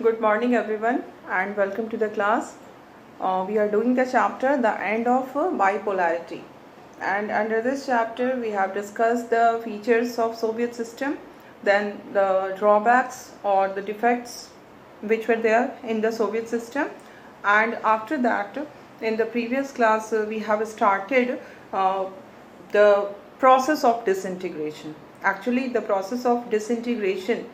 Good morning everyone and welcome to the class. We are doing the chapter The End of Bipolarity, and under this chapter we have discussed the features of Soviet system, then the drawbacks or the defects which were there in the Soviet system, and after that in the previous class we have started the process of disintegration. Actually the process of disintegration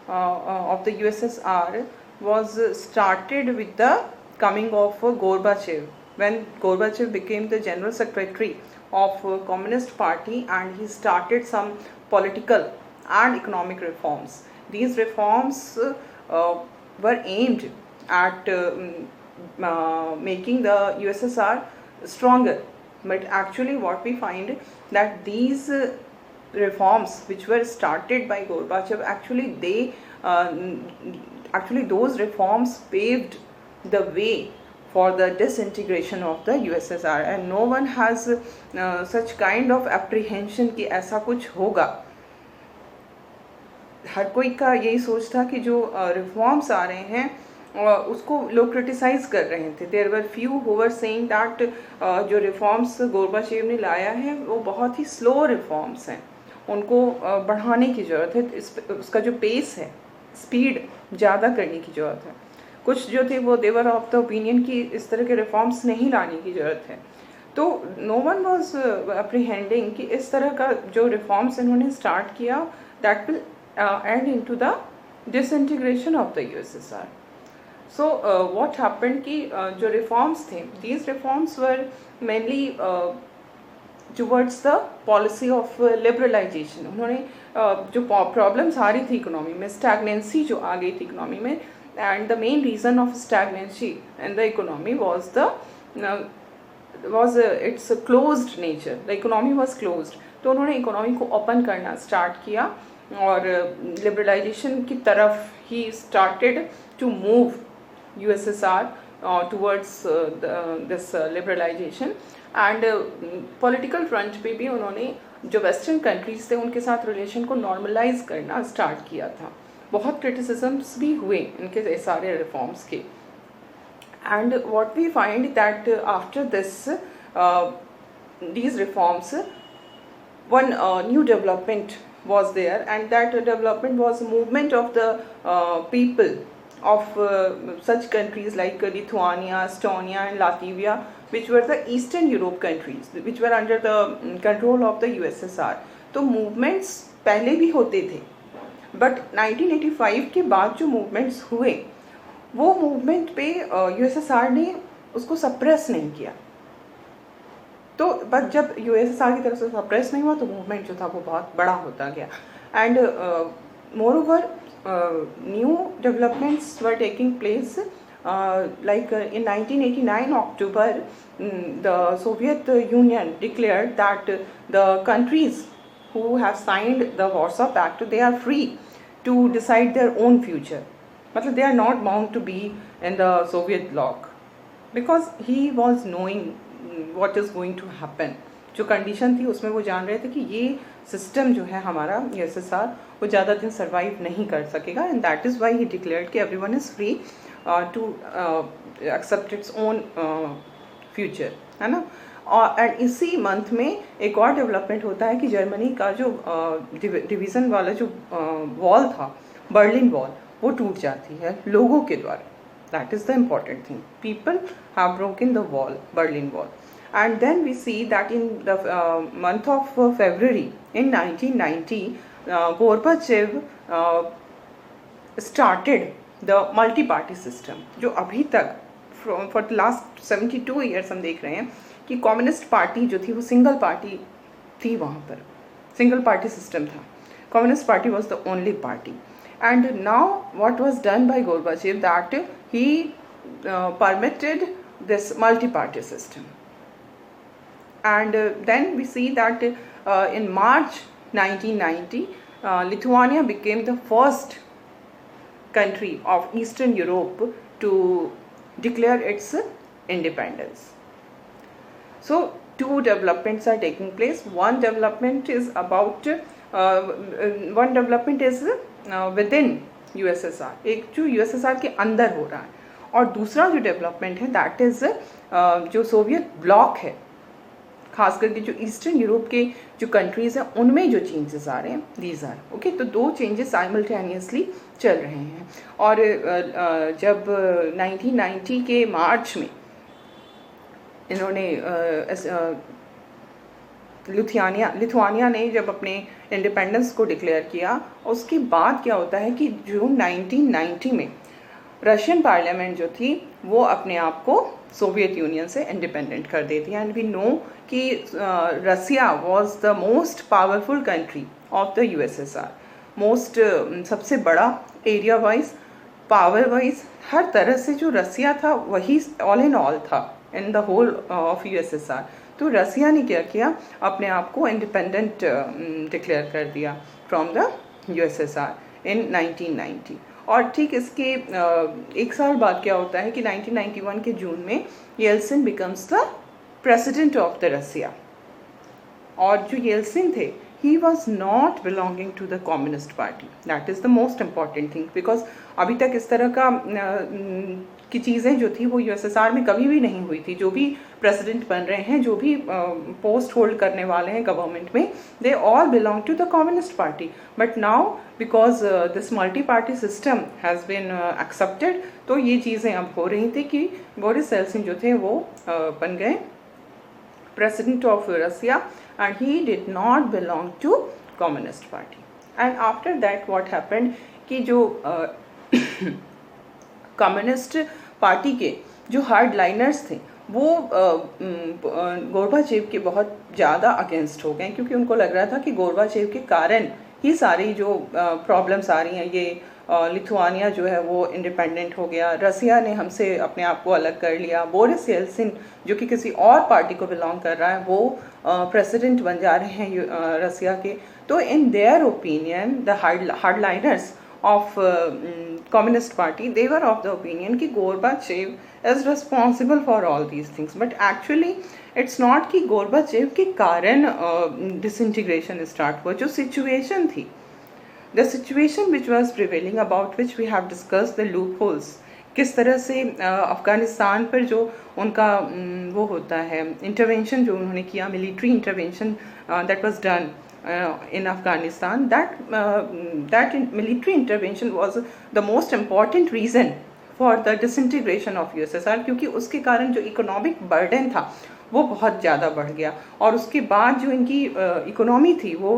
of the USSR was started with the coming of Gorbachev, when Gorbachev became the General Secretary of Communist Party and he started some political and economic reforms. These reforms were aimed at making the USSR stronger, but actually what we find that these reforms which were started by Gorbachev, actually those reforms paved the way for the disintegration of the USSR, and no one has such kind of apprehension कि ऐसा कुछ होगा. हर कोई का यही सोच था कि जो रिफॉर्म्स आ रहे हैं उसको लोग क्रिटिसाइज कर रहे थे. There were few who were saying that जो रिफॉर्म्स गोरबाचेव ने लाया है वो बहुत ही स्लो रिफॉर्म्स हैं, उनको बढ़ाने की ज़रूरत है, उसका जो पेस है, स्पीड ज़्यादा करने की ज़रूरत है. कुछ जो थे वो देवर ऑफ द ओपिनियन कि इस तरह के रिफॉर्म्स नहीं लाने की ज़रूरत है. तो नो वन वॉज अप्रीहेंडिंग कि इस तरह का जो रिफॉर्म्स इन्होंने स्टार्ट किया that will and into the disintegration of the USSR. So what happened कि जो रिफॉर्म्स थे, these reforms were mainly towards the policy of liberalization. उन्होंने जो प्रॉब्लम्स आ रही थी इकोनॉमी में, स्टैगनेंसी जो आ गई थी इकोनॉमी में, and the main reason of stagnancy in the economy was its closed nature. The economy was closed. तो उन्होंने इकोनॉमी को ओपन करना स्टार्ट किया और लिबरलाइजेशन की तरफ ही started to move USSR towards this liberalization. And political front पे भी उन्होंने जो वेस्टर्न कंट्रीज थे उनके साथ रिलेशन को नॉर्मलाइज करना स्टार्ट किया था. बहुत क्रिटिसिजम्स भी हुए इनके सारे रिफॉर्म्स के. And what we find that after this these reforms, one new development was there, and that development was movement of the people of such countries like Lithuania, Estonia and Latvia, which were the Eastern Europe countries, which were under the control of the USSR. तो movements पहले भी होते थे, but 1985 के बाद जो movements हुए वो movement पे USSR ने उसको suppress नहीं किया. तो बट जब USSR की तरफ से suppress नहीं हुआ तो movement जो था वो बहुत बड़ा होता गया. And moreover new developments were taking place. Like in 1989 October, the Soviet Union declared that the countries who have signed the Warsaw Pact, they are free to decide their own future. मतलब they are not bound to be in the Soviet bloc, because he was knowing what is going to happen. जो condition थी उसमें वो जान रहे थे कि ये सिस्टम जो है हमारा USSR वो ज़्यादा दिन सर्वाइव नहीं कर सकेगा, and that is why he declared कि everyone is free to accept its own future, है ना. और एंड इसी मंथ में एक और डेवलपमेंट होता है कि जर्मनी का जो डिवीज़न वाला जो वॉल था, बर्लिन वॉल, वो टूट जाती है लोगों के द्वारा. That is the important thing. People have broken the wall, Berlin wall. And then we see that in the month of February in 1990, Gorbachev started the multi-party system. जो अभी तक for the last 72 years हम देख रहे हैं कि communist party जो थी वो सिंगल पार्टी थी, वहाँ पर सिंगल पार्टी सिस्टम था. Communist party was the only party. And now what was done by Gorbachev, that he permitted this multi-party system. And then we see that in March 1990, Lithuania became the first country of Eastern Europe to declare its independence. So two developments are taking place. One development is within USSR, एक जो USSR के अंदर हो रहा है, और दूसरा जो डेवलपमेंट है दैट इज़ जो सोवियत ब्लॉक है, खास करके जो ईस्टर्न यूरोप के जो कंट्रीज़ हैं उनमें जो चेंजेस आ रहे हैं, दीज आर ओके। तो दो चेंजेस साइमल्टेनियसली चल रहे हैं। और जब 1990 के मार्च में इन्होंने लिथुआनिया ने जब अपने इंडिपेंडेंस को डिक्लेयर किया, उसके बाद क्या होता है कि जून 1990 में रशियन पार्लियामेंट जो थी वो अपने आप को सोवियत यूनियन से इंडिपेंडेंट कर देती है। एंड वी नो कि Russia was the most powerful country of the USSR, most सबसे बड़ा एरिया वाइज, पावर वाइज, हर तरह से जो रसिया था वही ऑल इन ऑल था in the whole of USSR. तो रसिया ने क्या किया, अपने आप को इंडिपेंडेंट डिक्लेयर कर दिया फ्रॉम द यूएसएसआर इन 1990। और ठीक इसके एक साल बाद क्या होता है कि 1991 के जून में Yeltsin becomes the president of the Russia. और जो येल्सिन थे, he was not belonging to the communist party, that is the most important thing, because अभी तक इस तरह का की चीज़ें जो थी वो यूएसएसआर में कभी भी नहीं हुई थी। जो भी प्रेसिडेंट बन रहे हैं, जो भी पोस्ट होल्ड करने वाले हैं गवर्नमेंट में, they all belong to the communist party. But now because this multi party system has been accepted, तो ये चीज़ें अब हो रही थी कि बोरिस येल्सिन जो थे वो बन गए president of Russia, and he did not belong to Communist Party. And after that what happened कि जो कम्युनिस्ट पार्टी के जो हार्ड लाइनर्स थे वो गोर्बाचेव के बहुत ज़्यादा अगेंस्ट हो गए, क्योंकि उनको लग रहा था कि गोर्बाचेव के कारण ही सारी जो प्रॉब्लम्स आ रही हैं, ये लिथुआनिया जो है वो इंडिपेंडेंट हो गया, रसिया ने हमसे अपने आप को अलग कर लिया, बोरिस येल्सिन जो कि किसी और पार्टी को बिलोंग कर रहा है वो प्रेसिडेंट बन जा रहे हैं रसिया के। तो in their opinion the hardliners of Communist Party, they were of the opinion कि Gorbachev is responsible for all these things, but actually it's not कि Gorbachev के कारण disintegration start हुआ। जो situation थी, the situation which was prevailing, about which we have discussed the loopholes, किस तरह से अफ़गानिस्तान पर जो उनका वो होता है इंटरवेंशन जो उन्होंने किया, military intervention that was done in Afghanistan, that military intervention was the most important reason for the disintegration of USSR, क्योंकि उसके कारण जो इकोनॉमिक बर्डन था वो बहुत ज़्यादा बढ़ गया, और उसके बाद जो इनकी इकोनॉमी थी वो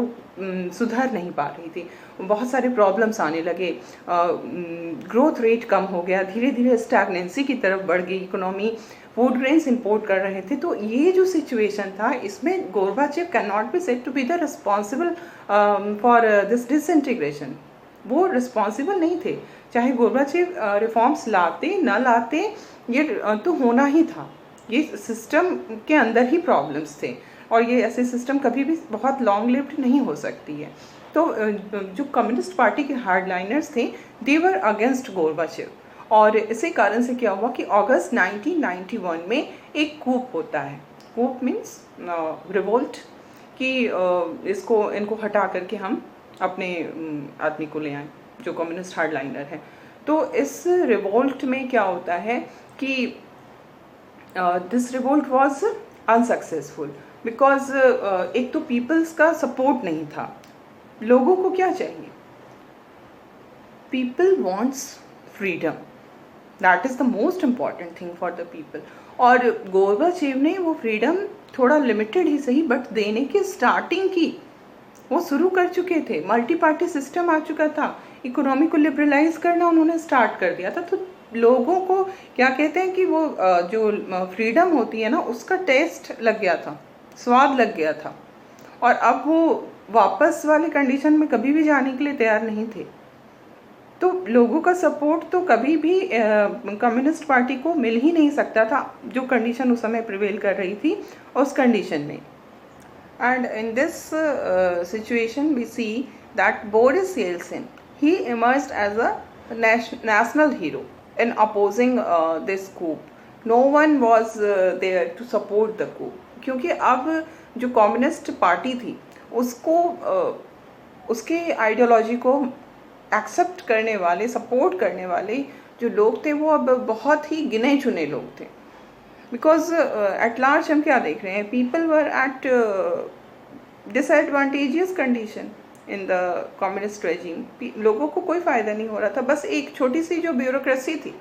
सुधर नहीं पा रही थी, बहुत सारे प्रॉब्लम्स आने लगे, ग्रोथ रेट कम हो गया, धीरे धीरे स्टैग्नेंसी की तरफ बढ़ गई इकोनॉमी, फूड ग्रेन्स इंपोर्ट कर रहे थे। तो ये जो सिचुएशन था, इसमें Gorbachev can not be said to be the responsible for this disintegration. वो रिस्पॉन्सिबल नहीं थे, चाहे गोर्बाचेव रिफॉर्म्स लाते ना लाते, ये तो होना ही था, ये सिस्टम के अंदर ही प्रॉब्लम्स थे, और ये ऐसे सिस्टम कभी भी बहुत लॉन्ग लिव्ड नहीं हो सकती है। तो जो कम्युनिस्ट पार्टी के हार्डलाइनर्स थे, दे वर अगेंस्ट गोर्बाचेव, और इसी कारण से क्या हुआ कि अगस्त 1991 में एक कूप होता है। कूप मीन्स रिवोल्ट, कि इनको हटा करके हम अपने आदमी को ले आए जो कम्युनिस्ट हार्डलाइनर है। तो इस रिवोल्ट में क्या होता है कि this revolt was unsuccessful, because एक तो पीपल्स का सपोर्ट नहीं था। लोगों को क्या चाहिए? People wants freedom, that is the most important thing for the people. और गोर्बाचेव ने वो फ्रीडम थोड़ा लिमिटेड ही सही, बट देने की स्टार्टिंग की वो शुरू कर चुके थे। मल्टी पार्टी सिस्टम आ चुका था, इकोनॉमी को लिबरलाइज करना उन्होंने स्टार्ट कर दिया था। तो लोगों को क्या कहते हैं कि वो जो फ्रीडम होती है ना, उसका टेस्ट लग गया था, स्वाद लग गया था, और अब वो वापस वाली कंडीशन में कभी भी जाने के लिए तैयार नहीं थे। तो लोगों का सपोर्ट तो कभी भी कम्युनिस्ट पार्टी को मिल ही नहीं सकता था, जो कंडीशन उस समय प्रिवेल कर रही थी उस कंडीशन में। And in this situation we see that Boris Yeltsin, he emerged as a national hero in opposing this coup. No one was there to support the coup, क्योंकि अब जो कम्युनिस्ट पार्टी थी उसको उसके आइडियोलॉजी को accept करने वाले, support करने वाले जो लोग थे वो अब बहुत ही गिने चुने लोग थे। बिकॉज एट लार्ज हम क्या देख रहे हैं, people were at disadvantageous condition in the communist regime. लोगों को कोई फ़ायदा नहीं हो रहा था, बस एक छोटी सी जो ब्यूरोक्रेसी थी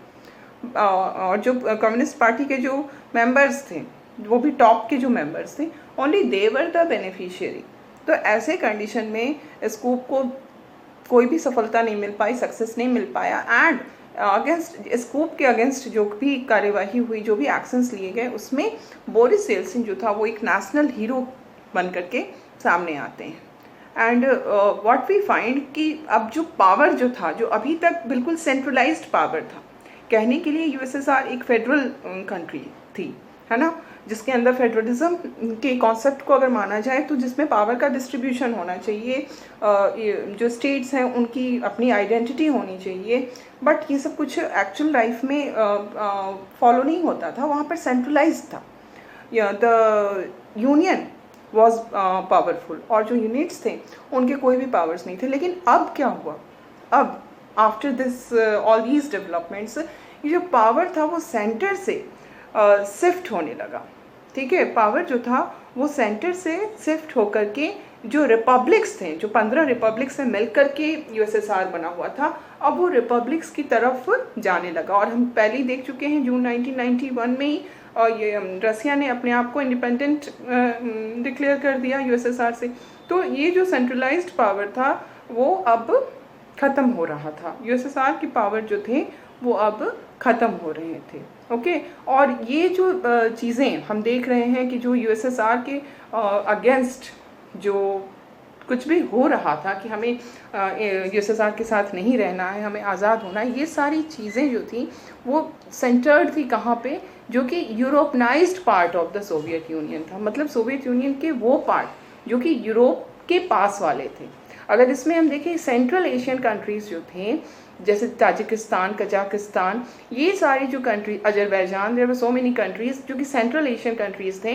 और जो कम्युनिस्ट पार्टी के जो मेंबर्स थे, वो भी टॉप के जो मेंबर्स थे, only they were the beneficiary. तो ऐसे कंडीशन में स्कूप को कोई भी सफलता नहीं मिल पाई, सक्सेस नहीं मिल पाया। एंड अगेंस्ट स्कूप के अगेंस्ट जो भी कार्यवाही हुई, जो भी एक्शंस लिए गए, उसमें बोरिस येल्सिन जो था वो एक नेशनल हीरो बन करके सामने आते हैं। एंड व्हाट वी फाइंड कि अब जो पावर जो था, जो अभी तक बिल्कुल सेंट्रलाइज्ड पावर था, कहने के लिए यूएसएसआर एक फेडरल कंट्री थी, है ना, जिसके अंदर फेडरलिज्म के कॉन्सेप्ट को अगर माना जाए तो जिसमें पावर का डिस्ट्रीब्यूशन होना चाहिए, जो स्टेट्स हैं उनकी अपनी आइडेंटिटी होनी चाहिए, बट ये सब कुछ एक्चुअल लाइफ में फॉलो नहीं होता था। वहाँ पर सेंट्रलाइज था, द यूनियन वॉज पावरफुल, और जो यूनिट्स थे उनके कोई भी पावर्स नहीं थे। लेकिन अब क्या हुआ, अब after this all these developments, ये जो पावर था वो सेंटर से शिफ्ट होने लगा। ठीक है, पावर जो था वो सेंटर से शिफ्ट होकर के जो रिपब्लिक्स थे, जो 15 रिपब्लिक्स से मिल करके यूएसएसआर बना हुआ था, अब वो रिपब्लिक्स की तरफ जाने लगा। और हम पहले ही देख चुके हैं, जून 1991 में ही ये रसिया ने अपने आप को इंडिपेंडेंट डिक्लेयर कर दिया यूएसएसआर से। तो ये जो सेंट्रलाइज्ड पावर था वो अब ख़त्म हो रहा था, यूएसएसआर की पावर जो थे वो अब ख़त्म हो रहे थे। ओके, और ये जो चीज़ें हम देख रहे हैं कि जो यूएसएसआर के अगेंस्ट जो कुछ भी हो रहा था कि हमें यूएसएसआर के साथ नहीं रहना है, हमें आज़ाद होना है, ये सारी चीज़ें जो थी वो सेंटर्ड थी कहाँ पे, जो कि Europeanized part of the Soviet Union था। मतलब सोवियत यूनियन के वो पार्ट जो कि यूरोप के पास वाले थे। अगर इसमें हम देखें, सेंट्रल एशियन कंट्रीज़ जो थे, जैसे ताजिकिस्तान, कजाकिस्तान, ये सारी जो country, Azerbaijan, there were so many countries जो कि सेंट्रल एशियन कंट्रीज़ थे।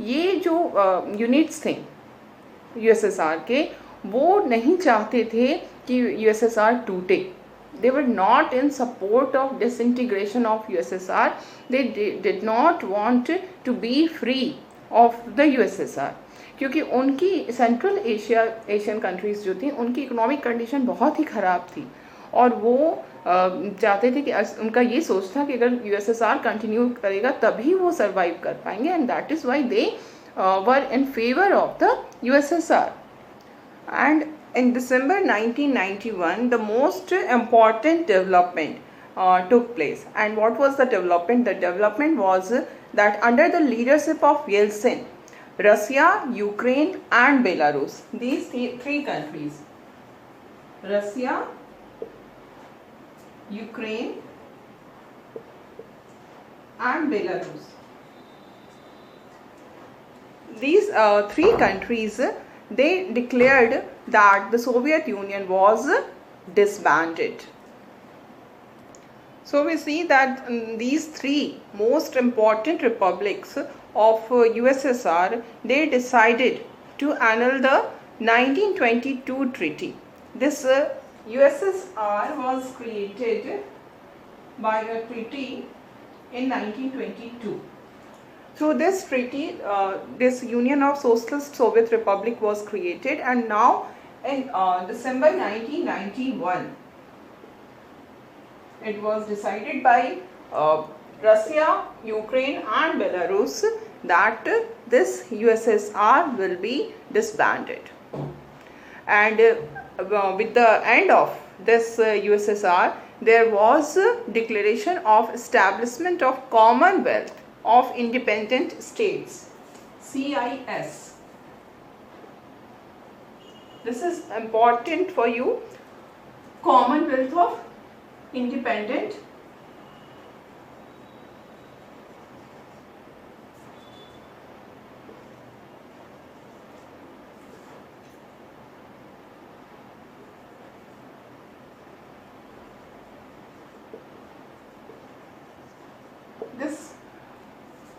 ये जो यूनिट्स थे यूएसएसआर के, वो नहीं चाहते थे कि यूएसएसआर टूटे। They were not in support of disintegration of USSR. They did not want to be free of the USSR, क्योंकि उनकी सेंट्रल एशियन कंट्रीज़ जो थी उनकी इकोनॉमिक कंडीशन बहुत ही ख़राब थी, और वो चाहते थे कि उनका ये सोच था कि अगर यूएसएसआर कंटिन्यू करेगा तभी वो सर्वाइव कर पाएंगे, and that is why they were in favour of the USSR. And in December 1991, the most important development took place. And what was the development? The development was that under the leadership of Yeltsin, Russia, Ukraine and Belarus, these three countries, Russia, Ukraine and Belarus, these three countries, they declared that the Soviet Union was disbanded. So we see that these three most important republics of USSR, they decided to annul the 1922 treaty. This USSR was created by a treaty in 1922. Through this treaty, this Union of Socialist Soviet Republic was created, and now in December 1991, it was decided by Russia, Ukraine and Belarus that this USSR will be disbanded. And with the end of this USSR, there was a declaration of establishment of Commonwealth of Independent States, CIS. This is important for you, Commonwealth of Independent this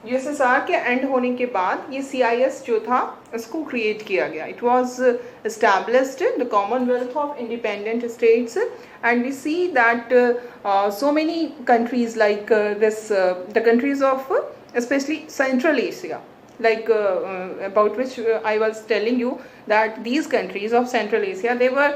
USSR के and होने के बाद ये CIS जो था इसको create किया गया. It was established the commonwealth of independent states and we see that so many countries like the countries of especially Central Asia, like about which I was telling you that these countries of Central Asia, they were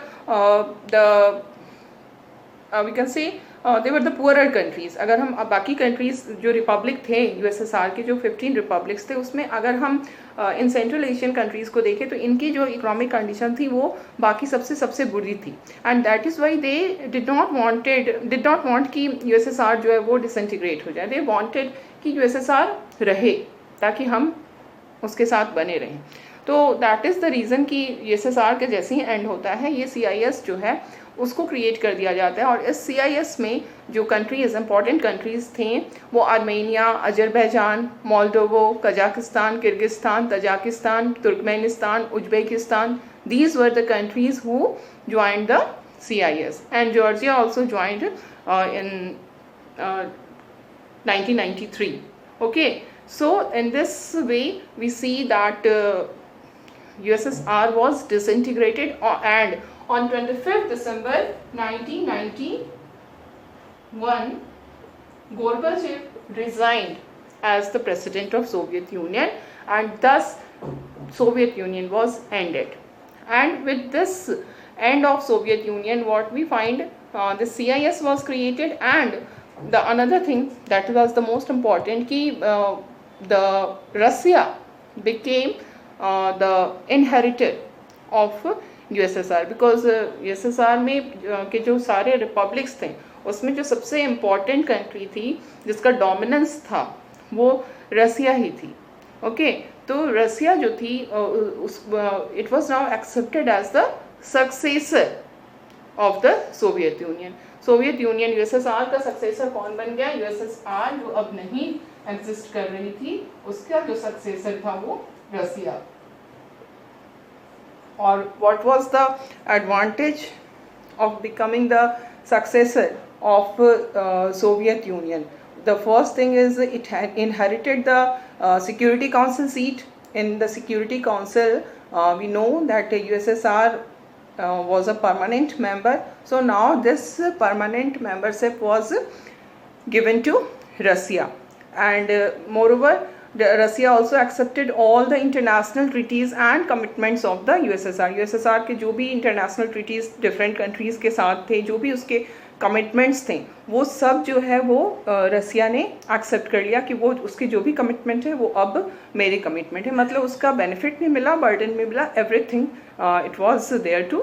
we can say they were the poorer countries. अगर हम बाकी countries जो Republic थे USSR के, जो 15 republics थे, उसमें अगर हम इन सेंट्रल एशियन कंट्रीज़ को देखें तो इनकी जो इकोनॉमिक कंडीशन थी वो बाकी सबसे बुरी थी. And that is why they did not want कि USSR जो है वो डिसइंटीग्रेट हो जाए. दे वांटेड कि USSR रहे ताकि हम उसके साथ बने रहें. तो दैट इज़ द रीज़न कि USSR के जैसे ही एंड होता है ये CIS जो है उसको क्रिएट कर दिया जाता है. और इस CIS में जो कंट्रीज़, इंपॉर्टेंट कंट्रीज़ थे वो Armenia, Azerbaijan, Moldova, Kazakhstan, Kyrgyzstan, Tajikistan, Turkmenistan, Uzbekistan. These were the countries who joined the CIS, and Georgia also joined in 1993. Okay, so in this way we see that USSR was disintegrated, and on 25th December 1991, Gorbachev resigned as the president of Soviet Union, and thus Soviet Union was ended. And with this end of Soviet Union, what we find, the CIS was created, and the another thing that was the most important कि the Russia became the inheritor of USSR, because USSR में के जो सारे republics थे उसमें जो सबसे important country थी जिसका डोमिनेंस था वो रसिया ही थी. ओके, तो रसिया जो थी it was now accepted as the successor of the Soviet Union. Soviet Union USSR का सक्सेसर कौन बन गया? USSR जो अब नहीं एग्जिस्ट कर रही थी उसका जो सक्सेसर था वो रसिया. और what was the advantage of becoming the successor of Soviet Union? The first thing is it had inherited the Security Council seat. In the Security Council, we know that USSR was a permanent member. So now this permanent membership was given to Russia, and moreover Russia also accepted all the international treaties and commitments of the USSR. USSR के जो भी international treaties different countries के साथ थे, जो भी उसके commitments थे, वो सब जो है वो रसिया ने accept कर लिया कि वो उसके जो भी commitment है वो अब मेरे commitment है. मतलब उसका benefit भी मिला, burden भी मिला, everything it was there to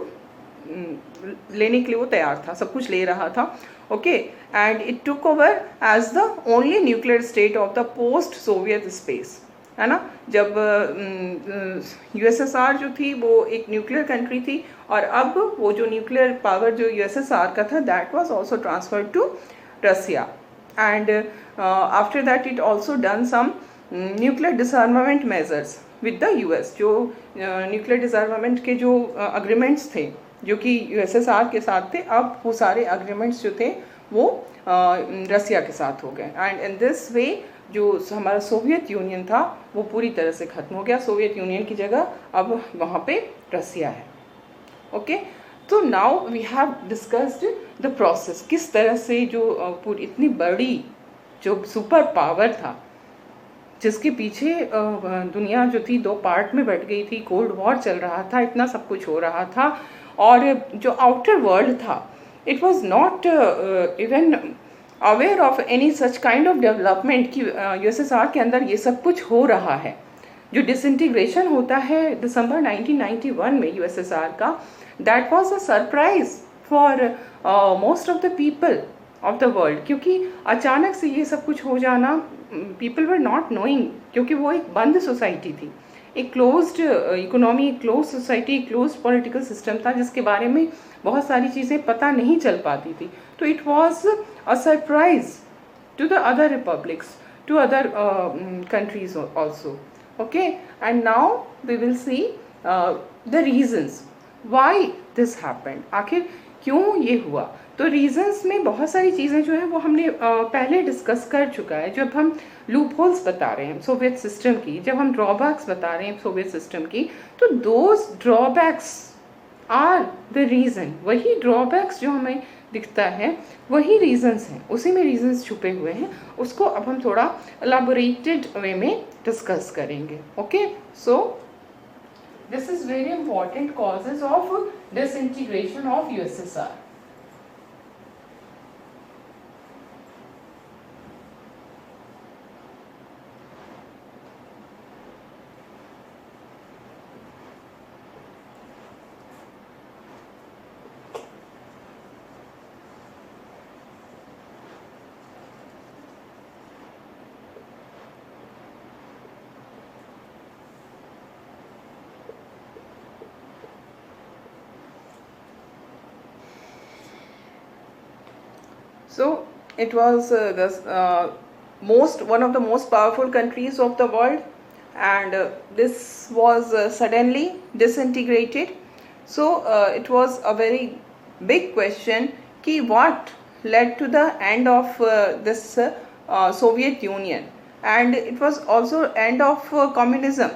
लेने के लिए वो तैयार था, सब कुछ ले रहा था. Okay, and it took over as the only nuclear state of the post Soviet space, है ना. जब USSR जो थी वो एक न्यूक्लियर कंट्री थी, और अब वो जो न्यूक्लियर पावर जो USSR का था that was also transferred to Russia. And after that it also done some nuclear disarmament measures with the US. जो न्यूक्लियर डिसआर्मामेंट के जो अग्रीमेंट्स थे जो कि USSR के साथ थे, अब वो सारे अग्रीमेंट्स जो थे वो रसिया के साथ हो गए. एंड इन दिस वे जो हमारा सोवियत यूनियन था वो पूरी तरह से ख़त्म हो गया. सोवियत यूनियन की जगह अब वहाँ पे रसिया है. ओके, तो now we have discussed the process, किस तरह से जो पूरी इतनी बड़ी जो सुपर पावर था जिसके पीछे दुनिया जो थी दो पार्ट में बट गई थी, कोल्ड वॉर चल रहा था, इतना सब कुछ हो रहा था, और जो आउटर वर्ल्ड था it was not even aware of any such kind of development कि USSR के अंदर ये सब कुछ हो रहा है. जो डिसइंटीग्रेशन होता है दिसंबर 1991 में USSR का, that was a surprise for most of the people of the world, क्योंकि अचानक से ये सब कुछ हो जाना, पीपल वर नॉट नोइंग, क्योंकि वो एक बंद सोसाइटी थी, एक closed economy, close society, close political system था जिसके बारे में बहुत सारी चीज़ें पता नहीं चल पाती थी. तो it was a surprise to the other republics, to other countries also. Okay, and now we will see the reasons why this happened. आखिर क्यों ये हुआ? तो रीजंस में बहुत सारी चीज़ें जो है वो हमने पहले डिस्कस कर चुका है। जब हम लूप होल्स बता रहे हैं सोवियत सिस्टम की, जब हम ड्रॉबैक्स बता रहे हैं सोवियत सिस्टम की, तो those drawbacks are the reason. वही ड्रॉबैक्स जो हमें दिखता है वही रीजंस हैं, उसी में रीजंस छुपे हुए हैं। उसको अब हम थोड़ा एलाबोरेटेड वे में डिस्कस करेंगे। Okay, so this is very important causes of disintegration of USSR. So it was one of the most powerful countries of the world, and this was suddenly disintegrated. So it was a very big question ki what led to the end of this Soviet Union, and it was also end of communism,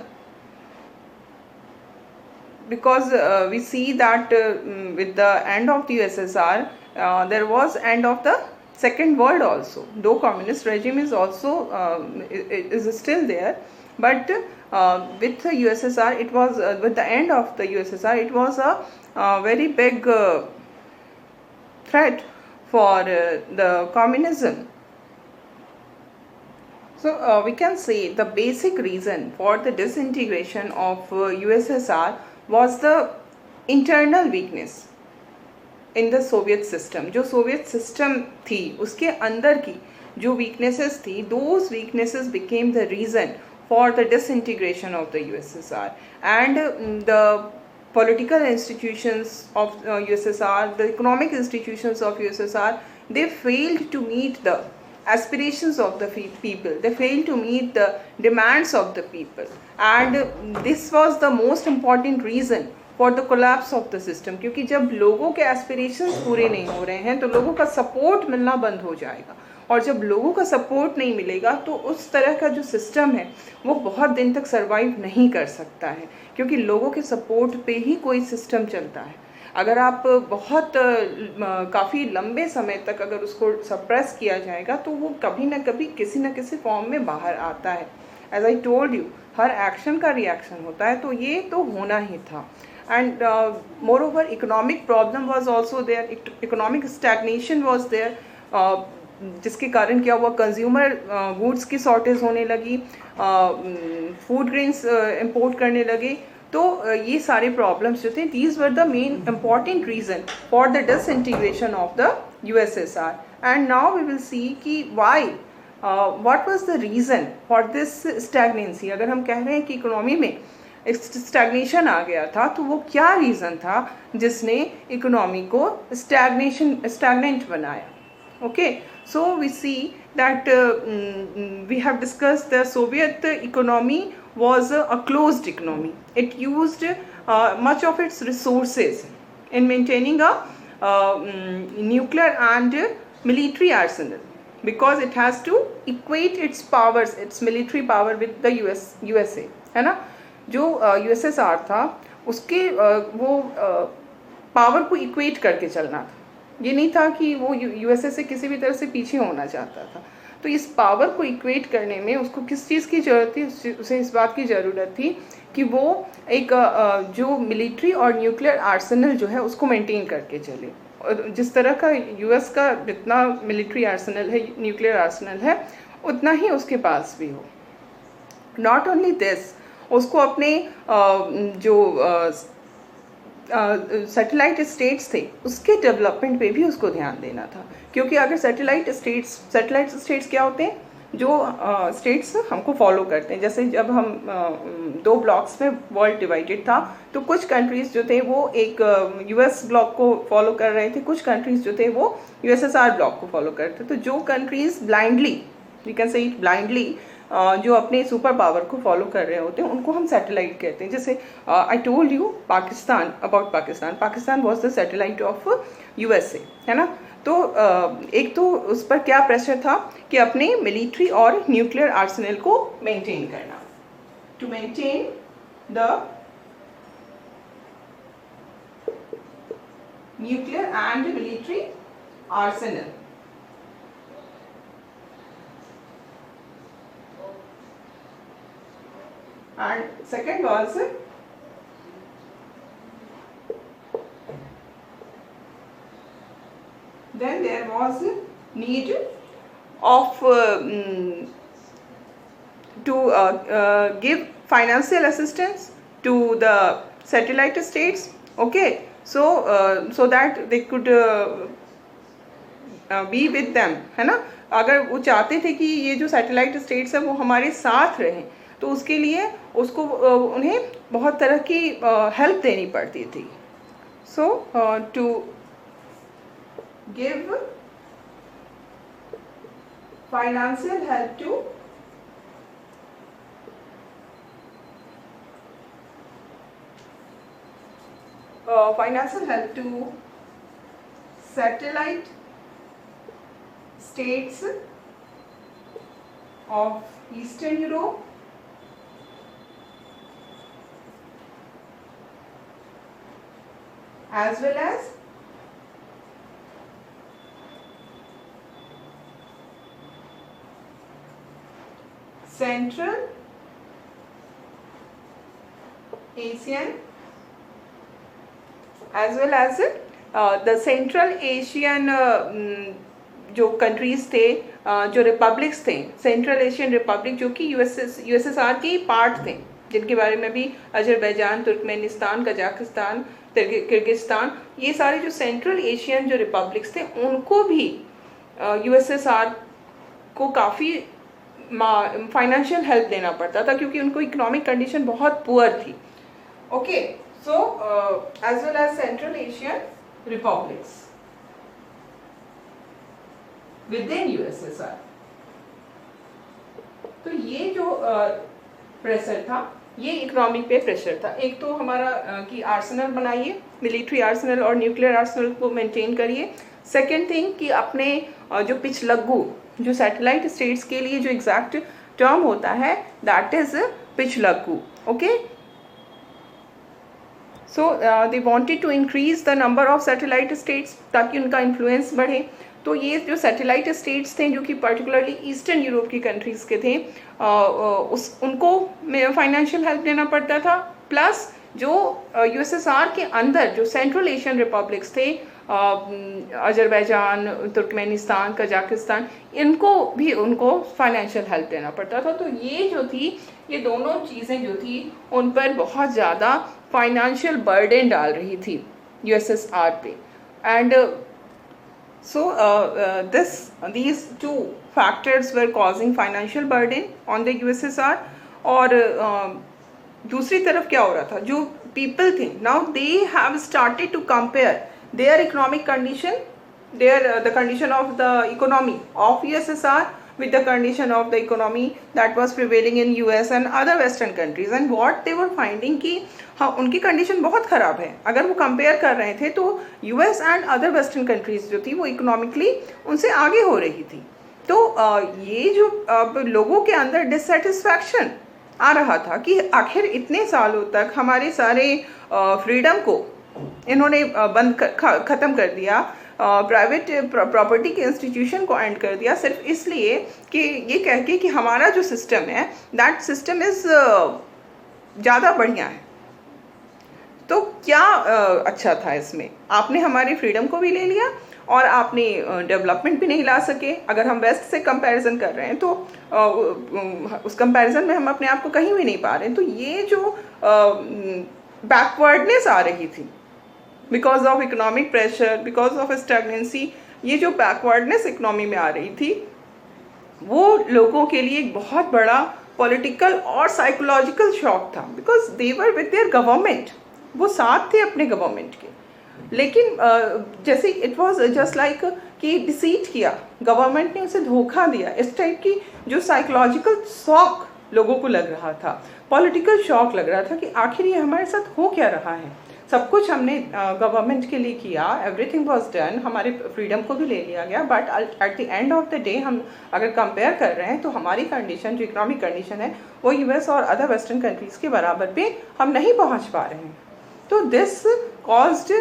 because we see that with the end of the USSR there was end of the second world also, though communist regime is also is still there, but with the USSR it was with the end of the USSR it was a very big threat for the communism. So we can say the basic reason for the disintegration of USSR was the internal weakness in the Soviet system. जो Soviet system थी उसके अंदर की जो weaknesses थी, those weaknesses became the reason for the disintegration of the USSR, and the political institutions of USSR, the economic institutions of USSR, they failed to meet the aspirations of the people, they failed to meet the demands of the people, and this was the most important reason for the collapse of the system. क्योंकि जब लोगों के aspirations पूरे नहीं हो रहे हैं तो लोगों का सपोर्ट मिलना बंद हो जाएगा, और जब लोगों का सपोर्ट नहीं मिलेगा तो उस तरह का जो सिस्टम है वो बहुत दिन तक सर्वाइव नहीं कर सकता है, क्योंकि लोगों के सपोर्ट पे ही कोई सिस्टम चलता है। अगर आप बहुत काफ़ी लंबे समय तक अगर उसको सप्रेस किया जाएगा तो वो कभी ना कभी किसी न किसी फॉर्म में बाहर आता है। एज आई टोल्ड यू, हर एक्शन का रिएक्शन होता है, तो ये तो होना ही था। And moreover, economic problem was also there, economic stagnation was there, जिसके कारण क्या हुआ, कंज्यूमर गुड्स की शॉर्टेज होने लगी, फूड ग्रेन्स इंपोर्ट करने लगे। तो ये सारे प्रॉब्लम्स जो थे, these were the main important reason for the disintegration of the USSR. And now we will see कि why what was the reason for this stagnancy. अगर हम कह रहे हैं कि इकोनॉमी में स्टैग्नेशन आ गया था, तो वो क्या रीज़न था जिसने इकोनॉमी को स्टैग्नेंट बनाया। Okay, so we see that we have discussed the Soviet economy was a closed economy. It used much of its resources in maintaining a nuclear and military arsenal, because it has to equate its powers, its military power with the USA, है ना। जो USSR था उसके वो power को equate करके चलना था, ये नहीं था कि वो USA से किसी भी तरह से पीछे होना चाहता था। तो इस पावर को इक्वेट करने में उसको किस चीज़ की ज़रूरत थी, उसे इस बात की ज़रूरत थी कि वो एक जो मिलिट्री और न्यूक्लियर आर्सेनल जो है उसको मेंटेन करके चले। और जिस तरह का US का जितना मिलिट्री आर्सेनल है, न्यूक्लियर आर्सेनल है, उतना ही उसके पास भी हो। नॉट ओनली दिस, उसको अपने जो सैटेलाइट स्टेट्स थे उसके डेवलपमेंट पे भी उसको ध्यान देना था, क्योंकि अगर सैटेलाइट स्टेट्स क्या होते हैं, जो स्टेट्स हमको फॉलो करते हैं। जैसे जब हम 2 ब्लॉक्स में वर्ल्ड डिवाइडेड था, तो कुछ कंट्रीज़ जो थे वो एक US ब्लॉक को फॉलो कर रहे थे, कुछ कंट्रीज़ जो थे वो USSR ब्लॉक को फॉलो करते थे। तो जो countries blindly, we can say it blindly, जो अपने सुपर पावर को फॉलो कर रहे होते हैं, उनको हम सैटेलाइट कहते हैं। जैसे आई told you Pakistan, about Pakistan, Pakistan was the satellite of USA, है ना। तो एक तो उस पर क्या प्रेशर था कि अपने मिलिट्री और न्यूक्लियर आर्सेनल को मेंटेन करना, to maintain the nuclear and military arsenal. And second was then there was need of to give financial assistance to the satellite states. Okay, so that they could be with them, है ना. अगर वो चाहते थे कि ये जो satellite states है वो हमारे साथ रहें, तो उसके लिए उसको उन्हें बहुत तरह की हेल्प देनी पड़ती थी. So to give financial help to satellite states of Eastern Europe as well as Central Asian as well as the Central Asian जो कंट्रीज थे, जो रिपब्लिक्स थे, सेंट्रल एशियन रिपब्लिक जो कि यूएसएसआर के पार्ट थे, जिनके बारे में भी अजरबैजान, तुर्कमेनिस्तान, कजाकिस्तान, किर्गिस्तान, ये सारे जो सेंट्रल एशियन जो रिपब्लिक्स थे उनको भी यूएसएसआर को काफ़ी फाइनेंशियल हेल्प देना पड़ता था क्योंकि उनको इकोनॉमिक कंडीशन बहुत पुअर थी. Okay, so as well as central Asian republics within USSR. तो ये जो प्रेशर था, ये इकोनॉमिक पे प्रेशर था. एक तो हमारा कि आर्सेनल बनाइए, मिलिट्री आर्सेनल और न्यूक्लियर आर्सेनल को मेंटेन करिए. सेकेंड थिंग कि अपने जो पिछलग्गू, जो सैटेलाइट स्टेट्स के लिए जो एग्जैक्ट टर्म होता है दैट इज पिछलग्गू. Okay, so they wanted to increase the number of satellite states ताकि उनका इन्फ्लुएंस बढ़े. तो ये जो सैटेलाइट स्टेट्स थे जो कि पर्टिकुलरली ईस्टर्न यूरोप की कंट्रीज़ के थे, उनको फाइनेंशियल हेल्प देना पड़ता था. प्लस जो यूएसएसआर के अंदर जो सेंट्रल एशियन रिपब्लिक्स थे, अजरबैजान, तुर्कमेनिस्तान, कजाकिस्तान, इनको भी उनको फाइनेंशियल हेल्प देना पड़ता था. तो ये जो थी, ये दोनों चीज़ें जो थी उन पर बहुत ज़्यादा फाइनेंशियल बर्डन डाल रही थी यूएसएसआर पे. And so these two factors were causing financial burden on the USSR. और दूसरी तरफ क्या हो रहा था, जो people थे, now they have started to compare their economic condition, the condition of the economy of USSR with the condition of the economy that was prevailing in US and other western countries. And what they were finding कि हाँ उनकी condition बहुत ख़राब है. अगर वो compare कर रहे थे तो US and other western countries जो थी वो इकोनॉमिकली उनसे आगे हो रही थी. तो ये जो अब लोगों के अंदर डिससेटिस्फैक्शन आ रहा था कि आखिर इतने सालों तक हमारे सारे फ्रीडम को इन्होंने ख़त्म कर दिया, प्राइवेट प्रॉपर्टी के इंस्टीट्यूशन को एंड कर दिया सिर्फ इसलिए कि ये कह के कि हमारा जो सिस्टम है दैट सिस्टम इज़ ज़्यादा बढ़िया है. तो क्या अच्छा था इसमें, आपने हमारी फ्रीडम को भी ले लिया और आपने डेवलपमेंट भी नहीं ला सके. अगर हम वेस्ट से कंपैरिजन कर रहे हैं तो उस कंपैरिजन में हम अपने आप को कहीं भी नहीं पा रहे हैं. तो ये जो बैकवर्डनेस आ रही थी because of economic pressure, because of stagnancy, ये जो बैकवर्डनेस इकोनॉमी में आ रही थी वो लोगों के लिए एक बहुत बड़ा पॉलिटिकल और साइकोलॉजिकल शॉक था. Because they were with their government, वो साथ थे अपने गवर्नमेंट के, लेकिन जैसे इट वाज जस्ट लाइक कि डिसीट किया, गवर्नमेंट ने उसे धोखा दिया. इस टाइप की जो साइकोलॉजिकल शॉक लोगों को लग रहा था, पॉलिटिकल शॉक लग रहा था कि आखिर ये हमारे साथ हो क्या रहा है. सब कुछ हमने गवर्नमेंट के लिए किया, एवरीथिंग वाज डन, हमारे फ्रीडम को भी ले लिया गया, but at the end of the day हम अगर कंपेयर कर रहे हैं तो हमारी कंडीशन, जो इकोनॉमिक कंडीशन है, वो यूएस और अदर वेस्टर्न कंट्रीज़ के बराबर पे हम नहीं पहुंच पा रहे हैं। तो this caused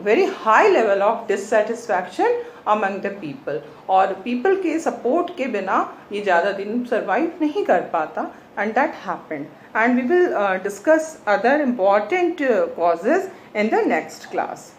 very high level of dissatisfaction among the people, और पीपल के सपोर्ट के बिना ये ज़्यादा दिन सर्वाइव नहीं कर पाता, and that happened, and we will discuss other important causes in the next class.